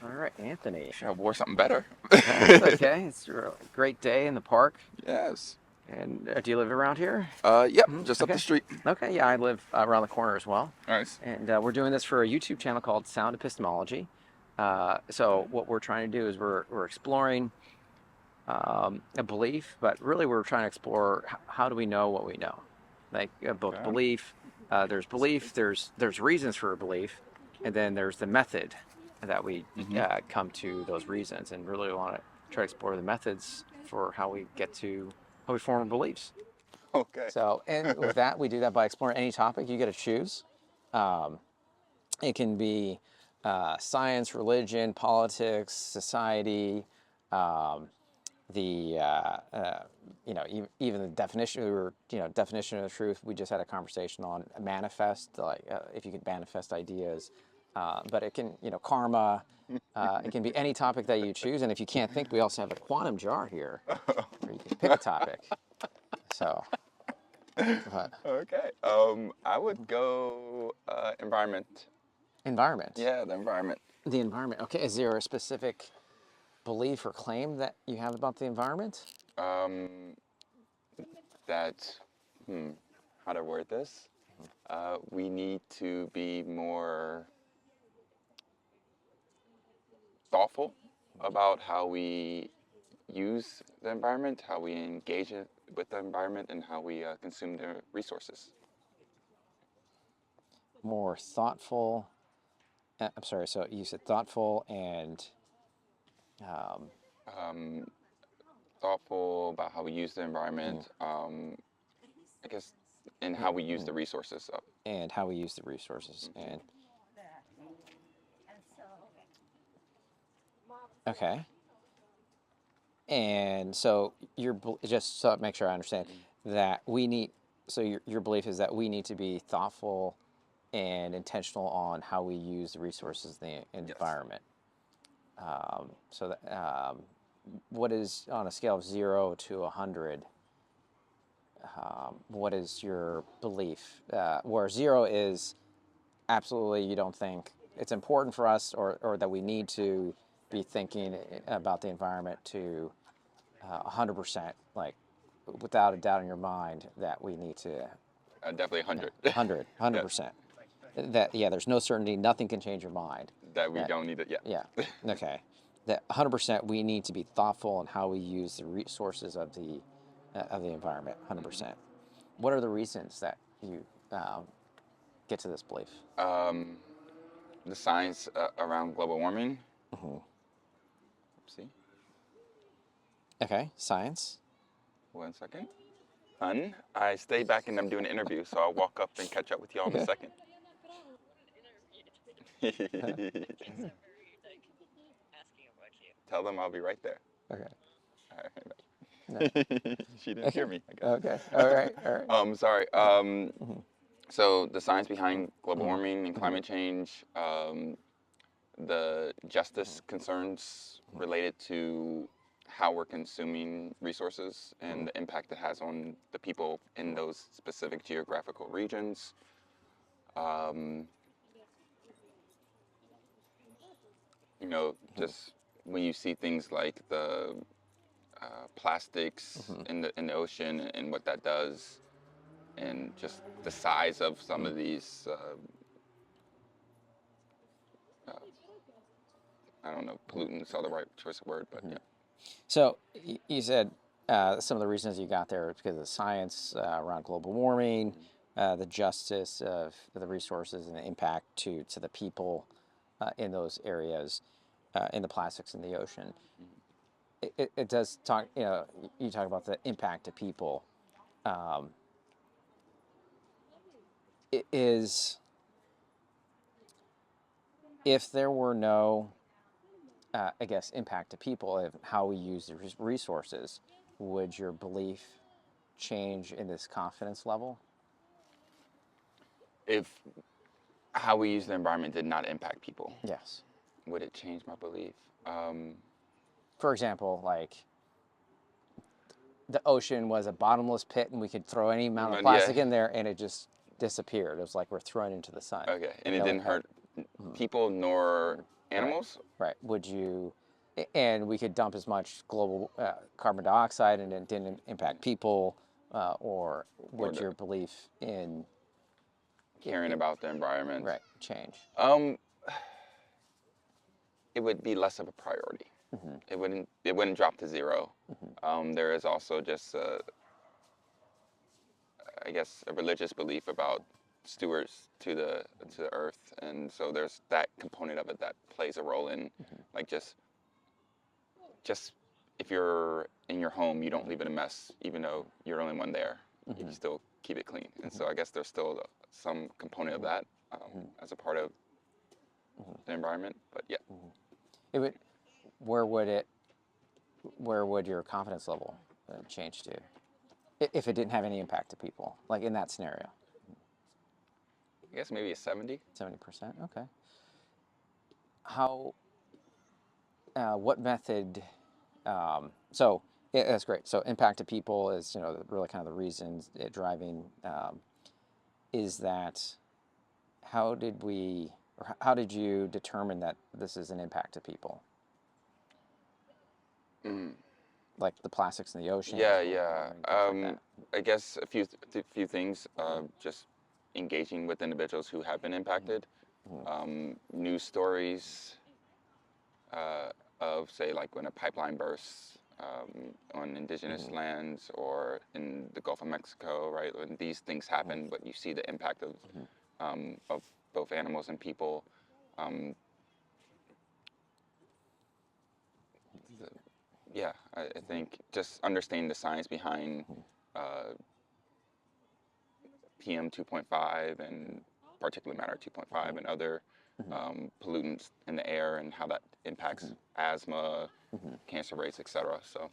All right, Anthony. Should have wore something better. That's okay. It's a great day in the park. Yes. And do you live around here? Yep, just up the Okay. street. Okay, yeah, I live around the corner as well. Nice. And we're doing this for a YouTube channel called Sound Epistemology. So what we're trying to do is we're exploring a belief, but really we're trying to explore how do we know what we know? Like both Okay. belief, there's reasons for a belief, and then there's the method that we come to those reasons, and really want to try to explore the methods for how we form our beliefs. Okay. So, and with that, we do that by exploring any topic. You get to choose. Um, it can be science, religion, politics, society, um, the even the definition. Definition of the truth. We just had a conversation on manifest, like if you could manifest ideas. But it can, karma. It can be any topic that you choose, and if you can't think, we also have a quantum jar here, where you can pick a topic. So, but Okay. I would go environment. environment. Yeah, the environment. The environment. Okay, is there a specific belief or claim that you have about the environment? Um, that, how to word this? We need to be more thoughtful about how we use the environment, how we engage with the environment, and how we consume the resources. More thoughtful. I'm sorry. So you said thoughtful and um, Um, Thoughtful about how we use the environment, I guess, and how we use the resources. how we use the resources. And okay. And so just so make sure I understand that we need. So your belief is that we need to be thoughtful and intentional on how we use the resources in the environment. So that, what is on a scale of 0 to 100? What is your belief? Where 0 is absolutely you don't think it's important for us, or that we need to be thinking about the environment, to 100%, like without a doubt in your mind that we need to Definitely 100. 100%. That there's no certainty, nothing can change your mind. That we don't need it. Yeah. Okay. That 100% we need to be thoughtful in how we use the resources of the environment. 100%. What are the reasons that you get to this belief? The science around global warming. See? Okay. Science. 1 second. Hun, I stay back and I'm doing an interview, so I'll walk up and catch up with y'all in a second. Tell them I'll be right there. Okay. All right. No. She didn't hear me, I guess. Okay. All right. All right. Sorry. So the science behind global warming and climate change, the justice concerns related to how we're consuming resources and the impact it has on the people in those specific geographical regions. Just when you see things like the plastics in the ocean and what that does, and just the size of some of these, I don't know, pollutants are the right choice of word, but yeah. So you said some of the reasons you got there is because of the science around global warming, the justice of the resources and the impact to the people in those areas, in the plastics in the ocean. It does talk, you talk about the impact to people. It is, if there were no, I guess, impact to people of how we use the resources, would your belief change in this confidence level? If how we use the environment did not impact people, Yes. would it change my belief? For example, like the ocean was a bottomless pit and we could throw any amount of plastic in there and it just disappeared. It was like we're thrown into the sun. Okay, and it didn't hurt people nor animals? Right. Would you, and we could dump as much global carbon dioxide and it didn't impact people, or or would your belief in caring about the environment. right change? Um, it would be less of a priority. Hmm. It wouldn't drop to zero. There is also just I guess a religious belief about stewards to the earth, and so there's that component of it that plays a role in like just if you're in your home, you don't leave it a mess, even though you're the only one there. You still keep it clean, and so I guess there's still some component of that as a part of the environment. But yeah, It would, where would it, where would your confidence level change to, if it didn't have any impact to people, like in that scenario? I guess maybe a 70. 70%. Okay. How? What method? So yeah, that's great. So impact to people is really kind of the reasons it driving is that how did we or how did you determine that this is an impact to people? Mm. Like the plastics in the ocean? Yeah, yeah. Like that. I guess a few things. Just engaging with individuals who have been impacted. News stories uh, of, say, like when a pipeline bursts on indigenous lands or in the Gulf of Mexico, right? When these things happen, but you see the impact of both animals and people. Um, yeah, I think just understanding the science behind uh, PM 2.5 and particulate matter 2.5 and other pollutants in the air and how that impacts asthma, cancer rates, etc. So,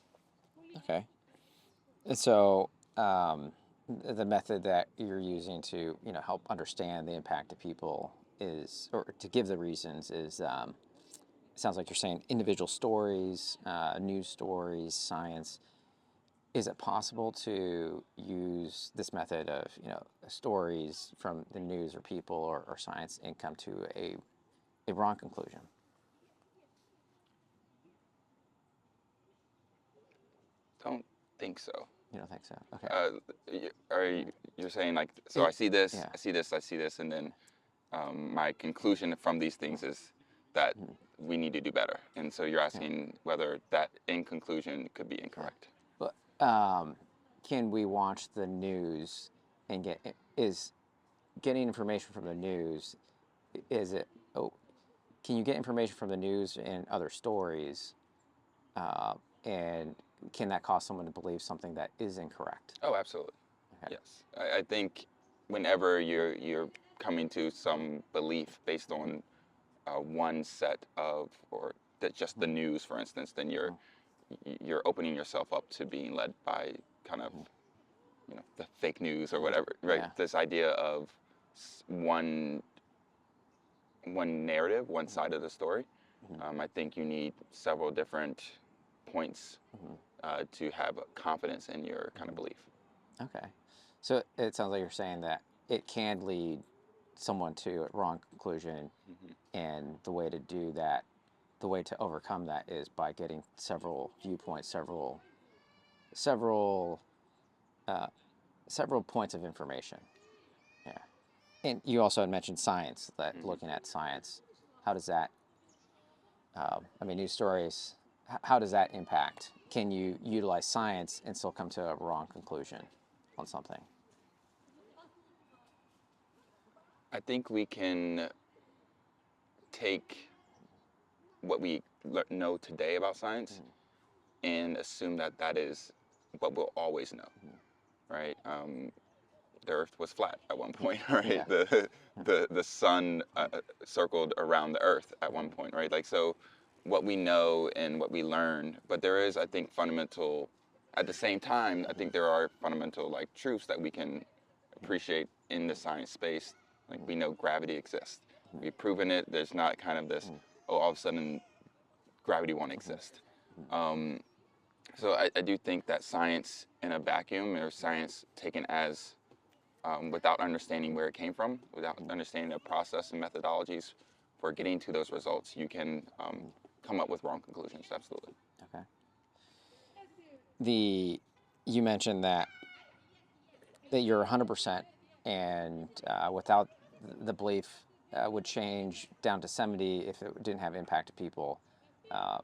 Okay. And so the method that you're using to help understand the impact of people is, or to give the reasons is, it sounds like you're saying individual stories, news stories, science. Is it possible to use this method of stories from the news or people or science and come to a wrong conclusion? don't think so. You don't think so? Okay. You're saying like, so I see this, Yeah. I see this, I see this, and then my conclusion from these things is that we need to do better. And so you're asking whether that in conclusion could be incorrect. But can we watch the news and is getting information from the news, is it, oh, can you get information from the news and other stories, and can that cause someone to believe something that is incorrect? Oh, absolutely. Okay. Yes, I think whenever you're coming to some belief based on one set of, or that just the news, for instance, then you're opening yourself up to being led by kind of the fake news or whatever, right? Yeah. This idea of one narrative, one side of the story. I think you need several different points to have confidence in your kind of belief. Okay. So it sounds like you're saying that it can lead someone to a wrong conclusion, and the way to do that, the way to overcome that is by getting several viewpoints, several several points of information. Yeah. And you also had mentioned science, that looking at science, how does that, I mean, news stories, how does that impact? Can you utilize science and still come to a wrong conclusion on something? I think we can take what we know today about science and assume that that is what we'll always know, right? The Earth was flat at one point, right? Yeah. The sun circled around the Earth at one point, right? Like, so what we know and what we learn, but there is, I think, fundamental. At the same time, I think there are fundamental like truths that we can appreciate in the science space. Like, we know gravity exists. We've proven it. There's not kind of this, oh, all of a sudden gravity won't exist. So I do think that science in a vacuum, or science taken as without understanding where it came from, without understanding the process and methodologies for getting to those results, you can come up with wrong conclusions. Absolutely. Okay. You mentioned that you're 100%, and without the belief would change down to 70 if it didn't have impact to people,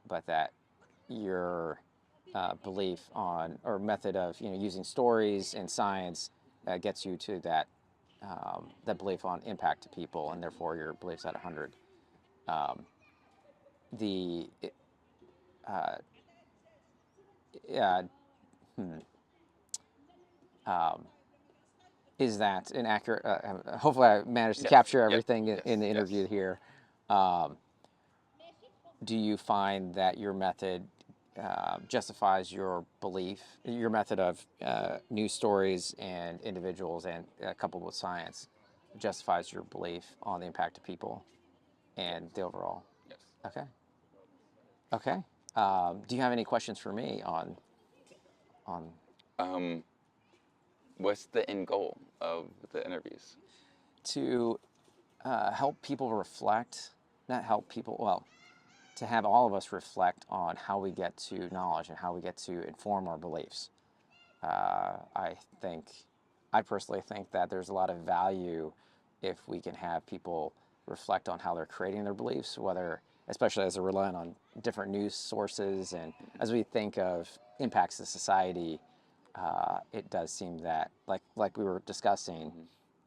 but that your belief on or method of using stories and science gets you to that belief on impact to people, and therefore your belief's at 100. The uh, yeah, is that an accurate? Hopefully, I managed to Yes. capture Yep. everything Yes. in the Yes. interview here. Um, do you find that your method justifies your belief, your method of news stories and individuals, and coupled with science, justifies your belief on the impact of people and the overall? Yes. Okay. Okay. Do you have any questions for me on? What's the end goal of the interviews? To help people reflect, not help people, well, to have all of us reflect on how we get to knowledge and how we get to inform our beliefs. I personally think that there's a lot of value if we can have people reflect on how they're creating their beliefs, whether, especially as they're relying on different news sources, and as we think of impacts to society, it does seem that, like we were discussing,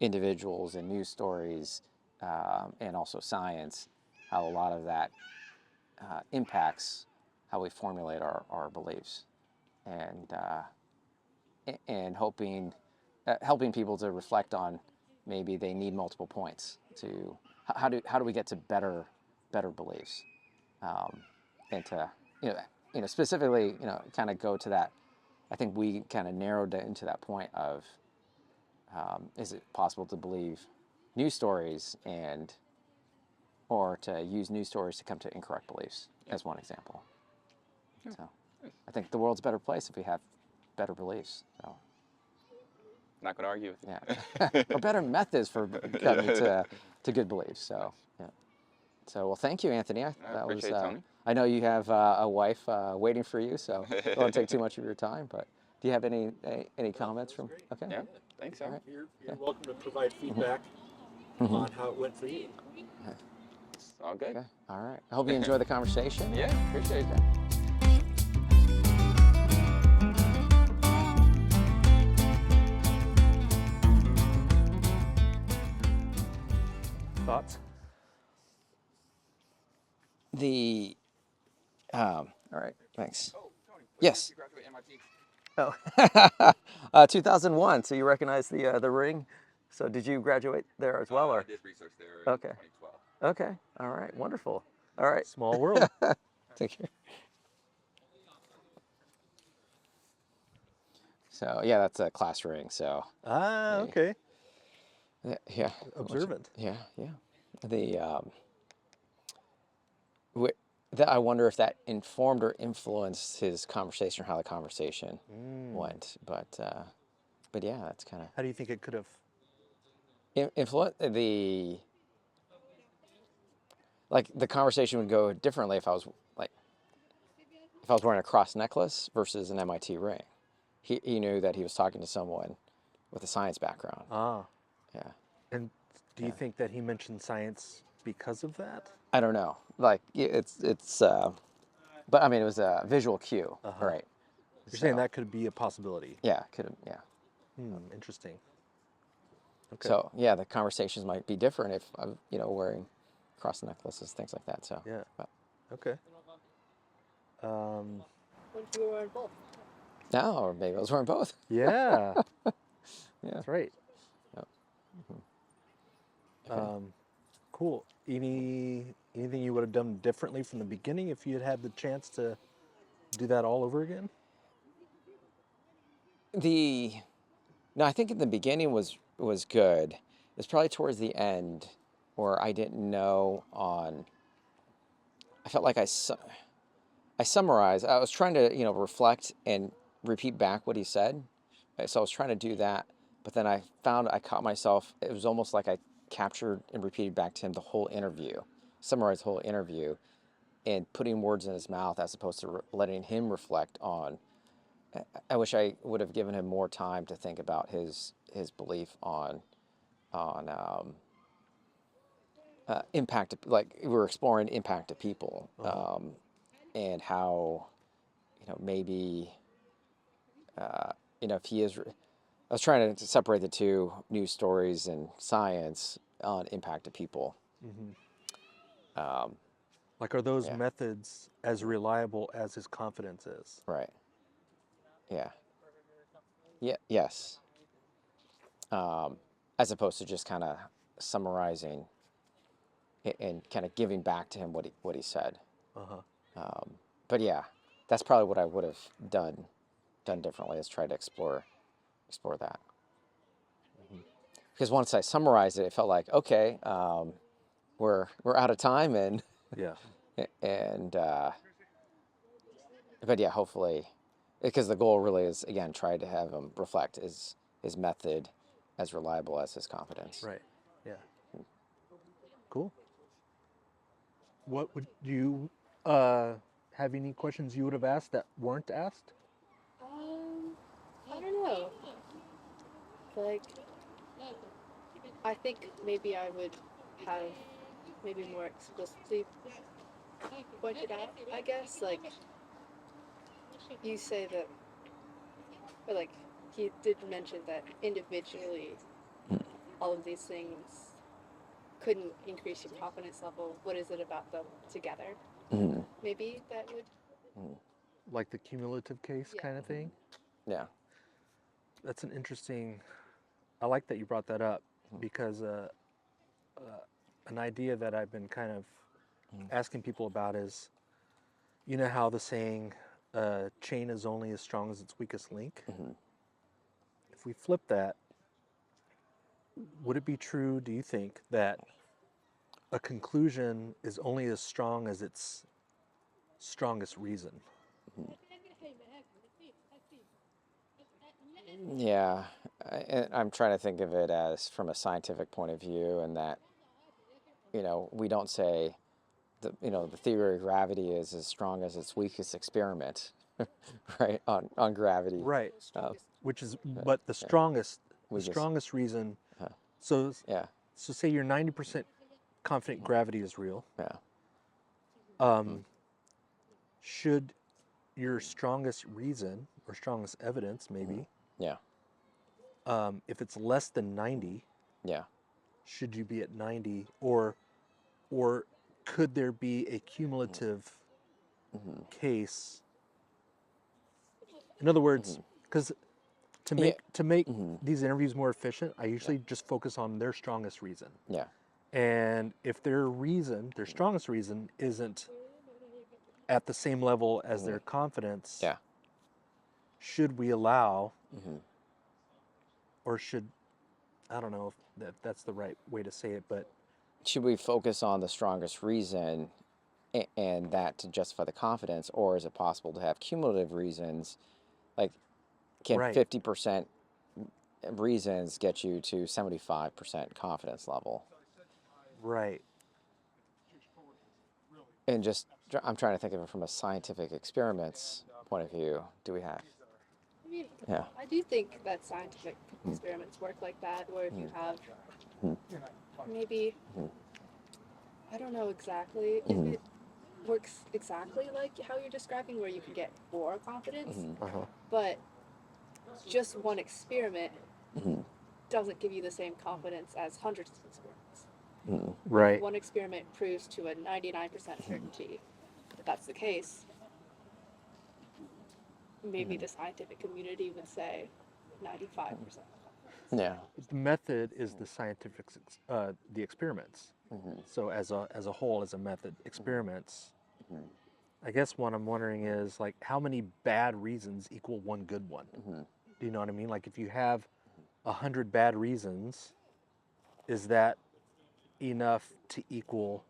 individuals and news stories, and also science, how a lot of that impacts how we formulate our beliefs, and hoping helping people to reflect on maybe they need multiple points to how do we get to better beliefs, and to specifically kind of go to that. I think we kind of narrowed it into that point of is it possible to believe news stories or to use news stories to come to incorrect beliefs, as one example. So I think the world's a better place if we have better beliefs. So Not going to argue with you. yeah, or better methods for coming to good beliefs. So yeah. So well, thank you, Anthony. I appreciate it, Tony. I know you have a wife waiting for you, so I don't want to take too much of your time. But do you have any comments from? Okay. Yeah, thanks. All right. You're welcome to provide feedback on how it went for you. It's all good. Okay. All right. I hope you enjoy the conversation. Yeah, appreciate it. Thoughts? All right. Thanks. Oh, Tony, Yes. you graduate MIT? Oh, 2001. So you recognize the ring. So did you graduate there as well, or? I did research there in Okay. 2012. Okay. All right. Wonderful. All right. Small world. Take care. So yeah, that's a class ring. So Okay. yeah. Observant. Yeah. The I wonder if that informed or influenced his conversation, or how the conversation went. But yeah, that's kind of How do you think it could have? influence the conversation would go differently if I was wearing a cross necklace versus an MIT ring. He knew that he was talking to someone with a science background. Yeah. And do you think that he mentioned science because of that? I don't know. But I mean, it was a visual cue, right? You're saying that could be a possibility. Yeah, could have. Yeah. Interesting. Okay. So yeah, the conversations might be different if I'm, wearing cross necklaces, things like that. So Yeah. But Okay. no, or maybe I was wearing both. Yeah. Yeah. That's right. Yep. Okay. Cool. Anything you would have done differently from the beginning if you had had the chance to do that all over again? No, I think in the beginning was good. It's probably towards the end where I didn't know on. I felt like I summarized. I was trying to reflect and repeat back what he said. So I was trying to do that, but then I found I caught myself. It was almost like I captured and repeated back to him the whole interview, summarize the whole interview and putting words in his mouth as opposed to letting him reflect on. I wish I would have given him more time to think about his belief on impact. Like we were exploring impact to people, and how maybe if he is. I was trying to separate the two news stories and science on impact to people. Like, are those Yeah. methods as reliable as his confidence is? Right. Yeah. Yeah. Yes. As opposed to just kind of summarizing and kind of giving back to him what he said. But yeah, that's probably what I would have done differently, is try to explore that. Because once I summarized it, it felt like, okay, we're out of time, and Yeah. and but yeah, hopefully, because the goal really is, again, try to have him reflect his method as reliable as his confidence. Right. Yeah. Cool. What would you have any questions you would have asked that weren't asked? I don't know. Like, I think maybe I would have maybe more explicitly pointed out, I guess. Like, you say that, or like, he did mention that individually, all of these things couldn't increase your confidence level. What is it about them together? Maybe that would. Like the cumulative case Yeah. kind of thing? Yeah. That's an interesting. I like that you brought that up, because an idea that I've been kind of asking people about is, you know how the saying, chain is only as strong as its weakest link? If we flip that, would it be true, do you think, that a conclusion is only as strong as its strongest reason? Yeah, I'm trying to think of it as from a scientific point of view, and that we don't say the theory of gravity is as strong as its weakest experiment, right? On gravity. Right. Uh, Which is, but the strongest, We the just- strongest reason. So, Yeah. so say you're 90% confident gravity is real. Yeah. Should your strongest reason or strongest evidence, maybe, Yeah. if it's less than 90, Yeah. should you be at 90, or could there be a cumulative case? In other words, because to make these interviews more efficient, I usually just focus on their strongest reason. Yeah. And if their strongest reason isn't at the same level as their confidence, Yeah. should we allow, or should, I don't know if that's the right way to say it, but Should we focus on the strongest reason and that to justify the confidence, or is it possible to have cumulative reasons? Like, can Right. 50% reasons get you to 75% confidence level? right. And just, I'm trying to think of it from a scientific experiments point of view. Do we have? I mean, Yeah. I do think that scientific experiments work like that, where if you have maybe, I don't know exactly if it works exactly like how you're describing, where you can get more confidence, but just one experiment doesn't give you the same confidence as hundreds of experiments. Right. One experiment proves to a 99% certainty that that's the case. Maybe the scientific community would say 95%. Yeah. The method is the scientific, the experiments. So as a whole, as a method, experiments. I guess what I'm wondering is, like, how many bad reasons equal one good one? Do you know what I mean? Like, if you have 100 bad reasons, is that enough to equal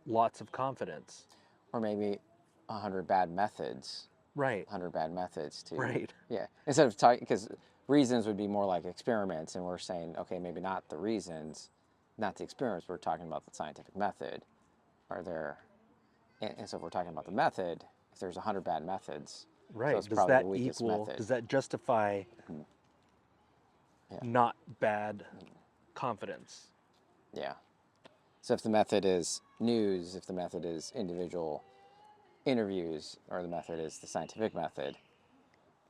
lots of confidence? Or maybe 100 bad methods. Right. 100 bad methods to. Right. Yeah. Instead of talking, because reasons would be more like experiments, and we're saying, okay, maybe not the reasons, not the experiments. We're talking about the scientific method. are there, and so if we're talking about the method, if there's 100 bad methods, so Right. it's Does probably that the weakest equal, method. does that justify Yeah. not bad confidence? Yeah. So if the method is news, if the method is individual interviews, or the method is the scientific method,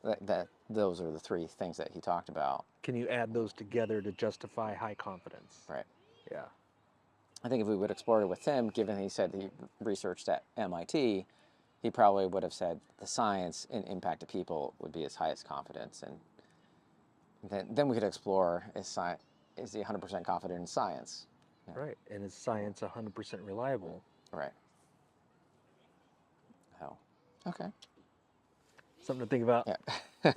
that those are the three things that he talked about. Can you add those together to justify high confidence? Right. Yeah. I think if we would explore it with him, given he said he researched at MIT, he probably would have said the science and impact to people would be his highest confidence, and then we could explore is he 100% confident in science? Yeah. Right. And is science 100% reliable? Right. Oh. Okay. Something to think about. Yeah.